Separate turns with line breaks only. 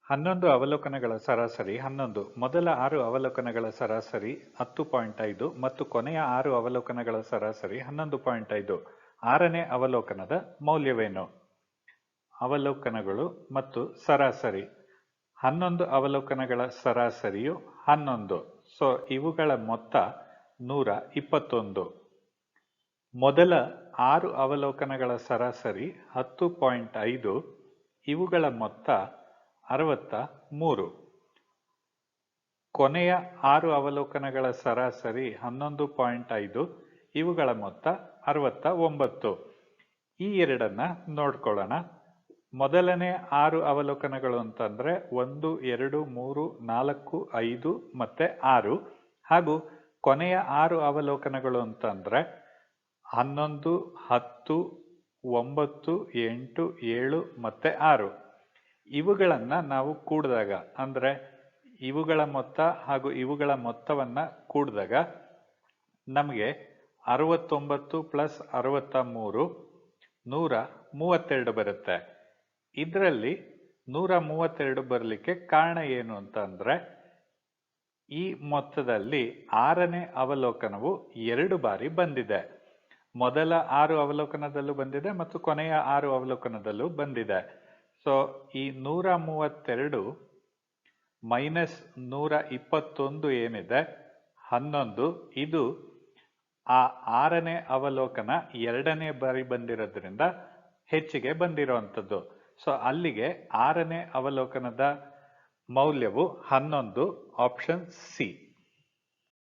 11 ಅವಲೋಕನಗಳ ಸರಾಸರಿ 11. ಮೊದಲ 6 ಅವಲೋಕನಗಳ ಸರಾಸರಿ 10.5 ಮತ್ತು ಕೊನೆಯ 6 ಅವಲೋಕನಗಳ ಸರಾಸರಿ 11.5. 6ನೇ ಅವಲೋಕನದ ಮೌಲ್ಯವೇನು? ಅವಲೋಕನಗಳು ಮತ್ತು ಸರಾಸರಿ. 11 ಅವಲೋಕನಗಳ ಸರಾಸರಿಯು 11. ಸೊ ಇವುಗಳ ಮೊತ್ತ 121. ಮೊದಲ 6 ಅವಲೋಕನಗಳ ಸರಾಸರಿ 10.5. ಇವುಗಳ ಮೊತ್ತ 63. ಕೊನೆಯ 6 ಅವಲೋಕನಗಳ ಸರಾಸರಿ 11.5. ಇವುಗಳ ಮೊತ್ತ 69. ಈ ಎರಡನ್ನ ನೋಡ್ಕೊಳ್ಳೋಣ. ಮೊದಲನೇ 6 ಅವಲೋಕನಗಳು ಅಂತಂದ್ರೆ 1, 2, 3, 4, 5 ಮತ್ತೆ 6. ಹಾಗೂ ಕೊನೆಯ 6 ಅವಲೋಕನಗಳು ಅಂತಂದ್ರೆ 11, 10, 9, 8, 7 ಮತ್ತೆ 6. ಇವುಗಳನ್ನ ನಾವು ಕೂಡಿದಾಗ ಅಂದ್ರೆ ಇವುಗಳ ಮೊತ್ತ ಹಾಗೂ ಇವುಗಳ ಮೊತ್ತವನ್ನ ಕೂಡಿದಾಗ ನಮಗೆ 69 ಪ್ಲಸ್ 63 132 ಬರುತ್ತೆ. ಇದರಲ್ಲಿ 132 ಬರಲಿಕ್ಕೆ ಕಾರಣ ಏನು ಅಂತ ಅಂದ್ರೆ ಈ ಮೊತ್ತದಲ್ಲಿ 6ನೇ ಅವಲೋಕನವು 2 ಬಾರಿ ಬಂದಿದೆ. ಮೊದಲ 6 ಅವಲೋಕನದಲ್ಲೂ ಬಂದಿದೆ ಮತ್ತು ಕೊನೆಯ 6 ಅವಲೋಕನದಲ್ಲೂ ಬಂದಿದೆ. ಸೊ ಈ 132 ಮೈನಸ್ 121 ಏನಿದೆ 11, ಇದು ಆ 6ನೇ ಅವಲೋಕನ 2ನೇ ಬಾರಿ ಬಂದಿರೋದ್ರಿಂದ ಹೆಚ್ಚಿಗೆ ಬಂದಿರುವಂಥದ್ದು. ಸೊ ಅಲ್ಲಿಗೆ 6ನೇ ಅವಲೋಕನದ ಮೌಲ್ಯವು 11, ಆಪ್ಷನ್ ಸಿ.